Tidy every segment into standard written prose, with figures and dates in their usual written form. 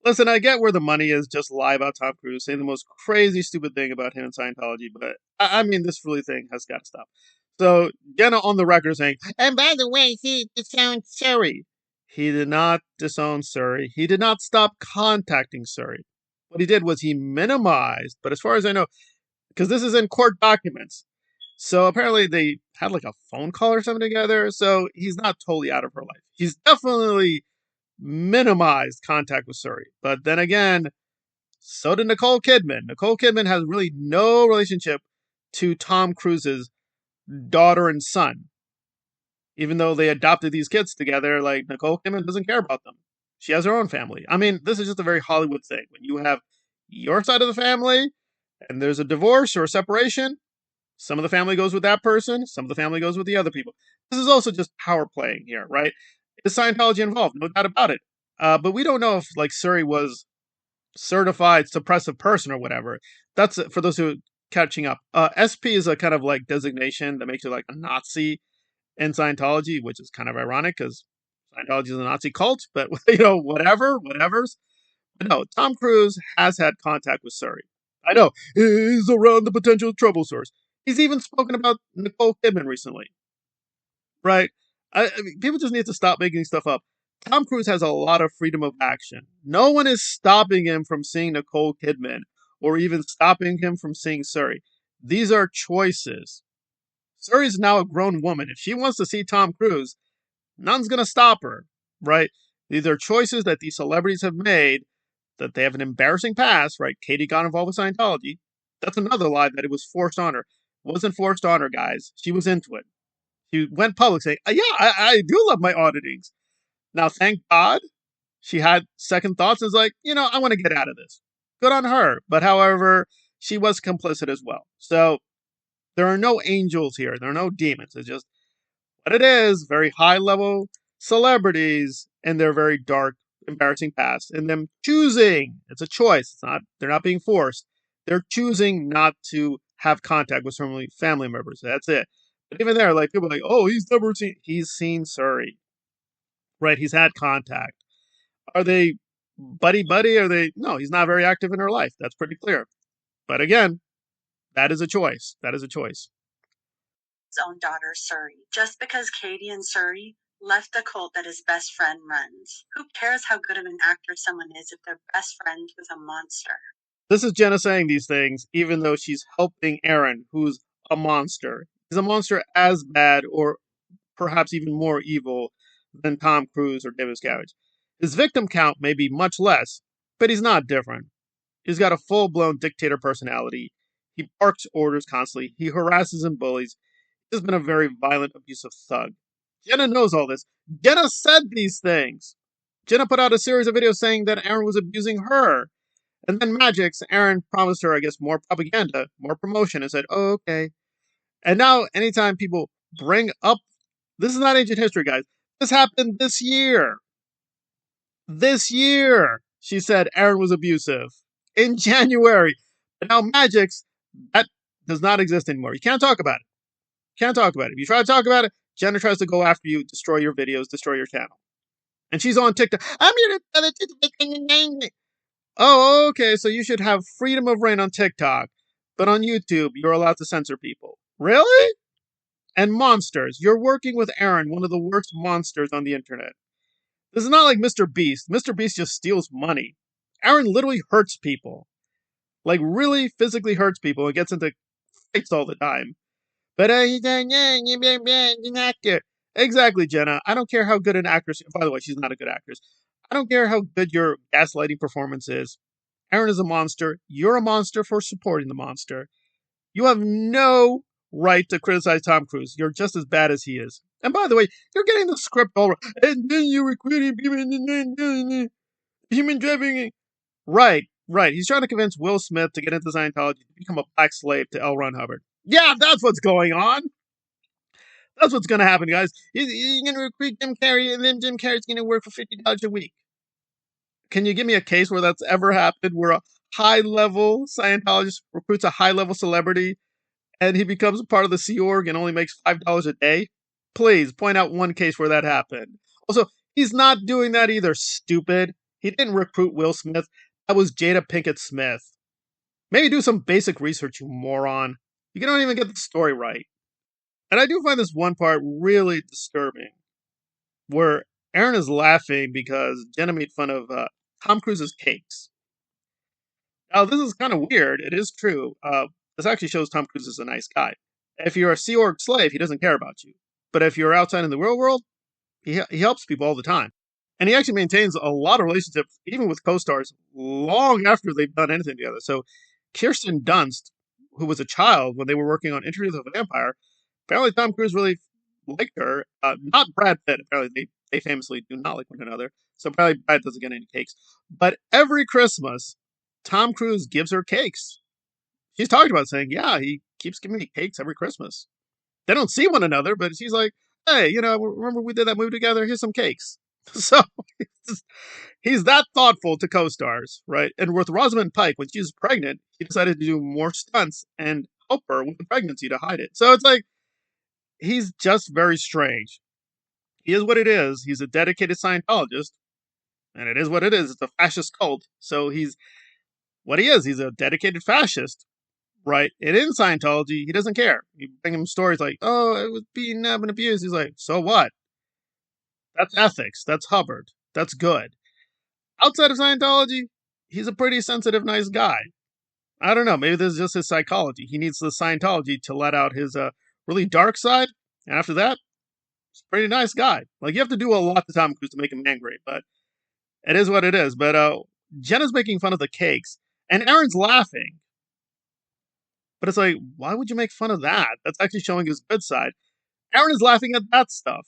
Listen, I get where the money is. Just lie about Tom Cruise, say the most crazy, stupid thing about him in Scientology. But I mean, this really thing has got to stop. So Jenna on the record saying, and by the way, he disowned Surrey. He did not disown Surrey. He did not stop contacting Surrey. What he did was he minimized. But as far as I know, because this is in court documents, so apparently they had like a phone call or something together. So he's not totally out of her life. He's definitely minimized contact with Surrey. But then again, so did Nicole Kidman. Nicole Kidman has really no relationship to Tom Cruise's daughter and son. Even though they adopted these kids together, like Nicole Kidman doesn't care about them. She has her own family. I mean, this is just a very Hollywood thing. When you have your side of the family and there's a divorce or a separation, some of the family goes with that person, some of the family goes with the other people. This is also just power playing here, right? Is Scientology involved? No doubt about it. But we don't know if like Surrey was certified suppressive person or whatever. That's for those who are catching up. SP is a kind of like designation that makes you like a Nazi in Scientology, which is kind of ironic because Scientology is a Nazi cult. But whatever's. But no, Tom Cruise has had contact with Surrey. I know he's around the potential trouble source. He's even spoken about Nicole Kidman recently, right? I mean, people just need to stop making stuff up. Tom Cruise has a lot of freedom of action. No one is stopping him from seeing Nicole Kidman or even stopping him from seeing Surrey. These are choices. Surrey's now a grown woman. If she wants to see Tom Cruise, none's going to stop her, right? These are choices that these celebrities have made, that they have an embarrassing past, right? Katie got involved with Scientology. That's another lie, that it was forced on her. It wasn't forced on her, guys. She was into it. She went public saying, yeah, I do love my auditings. Now, thank God she had second thoughts and was like, I want to get out of this. Good on her. But however, she was complicit as well. So there are no angels here. There are no demons. It's just what it is, very high level celebrities and their very dark, embarrassing past, and them choosing. It's a choice. They're not being forced. They're choosing not to have contact with family members. That's it. But even there, like people are like, oh, he's seen Surrey. Right, he's had contact. Are they buddy buddy? Are they no, he's not very active in her life. That's pretty clear. But again, that is a choice. That is a choice. His own daughter, Surrey, just because Katie and Surrey left the cult that his best friend runs. Who cares how good of an actor someone is if they're best friends with a monster? This is Jenna saying these things, even though she's helping Aaron, who's a monster. He's a monster as bad or perhaps even more evil than Tom Cruise or Jenna Miscavige. His victim count may be much less, but he's not different. He's got a full-blown dictator personality. He barks orders constantly. He harasses and bullies. He's been a very violent, abusive thug. Jenna knows all this. Jenna said these things. Jenna put out a series of videos saying that Aaron was abusing her. And then Magix, Aaron promised her, I guess, more propaganda, more promotion, and said, oh, okay. And now, anytime people bring up, this is not ancient history, guys. This happened this year. This year, she said Aaron was abusive. In January. But now Magix, that does not exist anymore. You can't talk about it. Can't talk about it. If you try to talk about it, Jenna tries to go after you, destroy your videos, destroy your channel. And she's on TikTok. I'm here to. Oh, okay. So you should have freedom of reign on TikTok, but on YouTube, you're allowed to censor people. Really? And monsters. You're working with Aaron, one of the worst monsters on the internet. This is not like Mr. Beast. Mr. Beast just steals money. Aaron literally hurts people. Like, really physically hurts people and gets into fights all the time. But he's an actor. Exactly, Jenna. I don't care how good an actress. By the way, she's not a good actress. I don't care how good your gaslighting performance is. Aaron is a monster. You're a monster for supporting the monster. You have no right to criticize Tom Cruise. You're just as bad as he is. And by the way, you're getting the script all right. And then you recruiting people human trafficking. Right. He's trying to convince Will Smith to get into Scientology to become a black slave to L. Ron Hubbard. Yeah, that's what's going on. That's what's going to happen, guys. He's going to recruit Jim Carrey, and then Jim Carrey's going to work for $50 a week. Can you give me a case where that's ever happened, where a high-level Scientologist recruits a high-level celebrity, and he becomes a part of the Sea Org and only makes $5 a day? Please, point out one case where that happened. Also, he's not doing that either, stupid. He didn't recruit Will Smith. That was Jada Pinkett Smith. Maybe do some basic research, you moron. You don't even get the story right. And I do find this one part really disturbing, where Aaron is laughing because Jenna made fun of Tom Cruise's cakes. Now, this is kind of weird. It is true. This actually shows Tom Cruise is a nice guy. If you're a Sea Org slave, he doesn't care about you. But if you're outside in the real world, he helps people all the time. And he actually maintains a lot of relationships, even with co-stars, long after they've done anything together. So Kirsten Dunst, who was a child when they were working on Interview with a Vampire, apparently Tom Cruise really liked her. Not Brad Pitt. Apparently they famously do not like one another. So probably Brad doesn't get any cakes. But every Christmas, Tom Cruise gives her cakes. She's talked about saying, yeah, he keeps giving me cakes every Christmas. They don't see one another, but she's like, hey, remember we did that movie together? Here's some cakes. So he's that thoughtful to co-stars, right? And with Rosamund Pike, when she was pregnant, he decided to do more stunts and help her with the pregnancy to hide it. So it's like, he's just very strange. He is what it is. He's a dedicated Scientologist, and it is what it is. It's a fascist cult. So he's what he is. He's a dedicated fascist, right? And in Scientology, he doesn't care. You bring him stories like, oh, it was beaten up and abused. He's like, so what? That's ethics. That's Hubbard. That's good. Outside of Scientology, he's a pretty sensitive, nice guy. I don't know. Maybe this is just his psychology. He needs the Scientology to let out his really dark side. And after that, he's a pretty nice guy. Like, you have to do a lot to Tom Cruise to make him angry, but it is what it is. But Jenna's making fun of the cakes, and Aaron's laughing. But it's like, why would you make fun of that? That's actually showing his good side. Aaron is laughing at that stuff.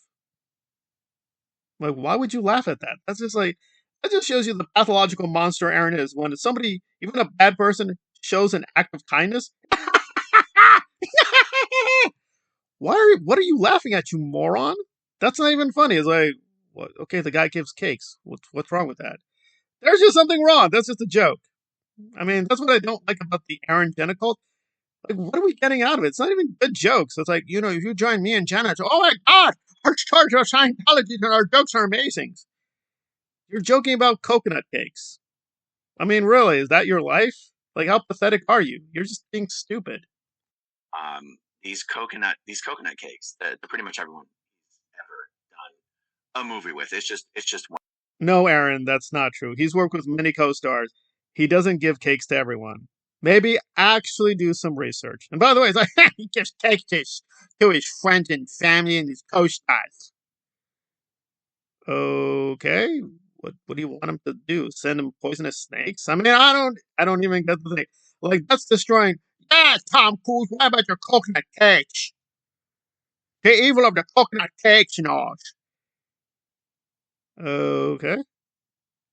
Like, why would you laugh at that? That's just like, that just shows you the pathological monster Aaron is. When somebody, even a bad person, shows an act of kindness. What are you laughing at, you moron? That's not even funny. It's like, what? Okay, the guy gives cakes. What's wrong with that? There's just something wrong. That's just a joke. I mean, that's what I don't like about the Aaron Jenna cult. Like, what are we getting out of it? It's not even good jokes. It's like, if you join me and Jenna, it's, oh my God, our charge of Scientology and our jokes are amazing. You're joking about coconut cakes. I mean, really, is that your life? Like, how pathetic are you? You're just being stupid. These coconut cakes that pretty much everyone ever done a movie with. It's just one. No, Aaron, that's not true. He's worked with many co-stars. He doesn't give cakes to everyone. Maybe actually do some research. And by the way, it's like, he gives cakes to his friends and family and his co-stars. Okay, what do you want him to do? Send him poisonous snakes? I mean, I don't even get the thing. Like, that's destroying. Yeah, Tom Cruise, what about your coconut cakes? The evil of the coconut cakes, Okay.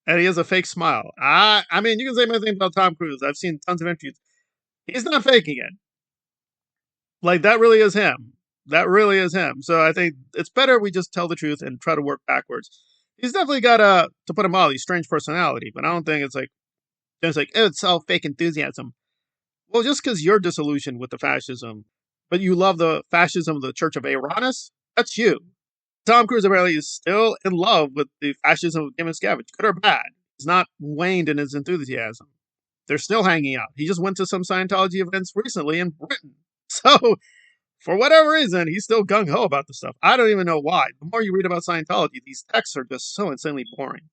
And he has a fake smile. I mean, you can say anything about Tom Cruise. I've seen tons of interviews. He's not faking it. Like, that really is him. That really is him. So I think it's better we just tell the truth and try to work backwards. He's definitely got to put him out, strange personality, but I don't think it's like, oh, it's all fake enthusiasm. Well, just because you're disillusioned with the fascism, but you love the fascism of the Church of Uranus, that's you. Tom Cruise apparently is still in love with the fascism of Jenna Miscavige, good or bad. He's not waned in his enthusiasm. They're still hanging out. He just went to some Scientology events recently in Britain. So, for whatever reason, he's still gung-ho about the stuff. I don't even know why. The more you read about Scientology, these texts are just so insanely boring.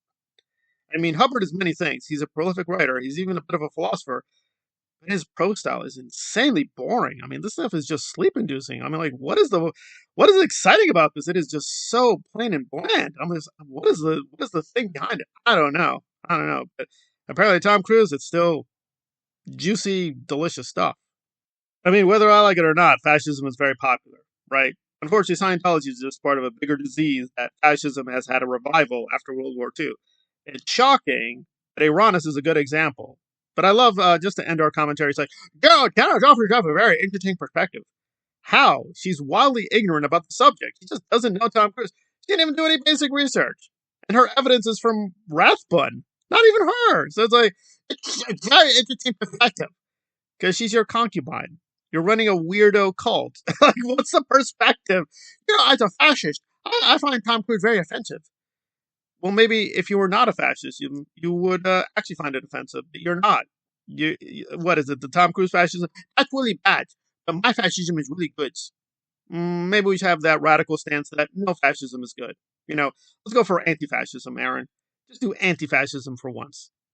I mean, Hubbard is many things. He's a prolific writer. He's even a bit of a philosopher. But his prose style is insanely boring. I mean, this stuff is just sleep-inducing. I mean, like, what is exciting about this? It is just so plain and bland. I mean, what is the thing behind it? I don't know. But apparently, Tom Cruise, it's still juicy, delicious stuff. I mean, whether I like it or not, fascism is very popular, right? Unfortunately, Scientology is just part of a bigger disease that fascism has had a revival after World War II. It's shocking, but Uranus is a good example. But I love, just to end our commentary, it's like, Jenna offers up a very interesting perspective. How? She's wildly ignorant about the subject. She just doesn't know Tom Cruise. She didn't even do any basic research. And her evidence is from Rathbun, not even her. So it's like, it's a very interesting perspective. Because she's your concubine. You're running a weirdo cult. Like, what's the perspective? As a fascist, I find Tom Cruise very offensive. Well, maybe if you were not a fascist, you would actually find it offensive, but you're not. What is it? The Tom Cruise fascism? That's really bad. But my fascism is really good. Maybe we should have that radical stance that no fascism is good. Let's go for anti-fascism, Aaron. Just do anti-fascism for once.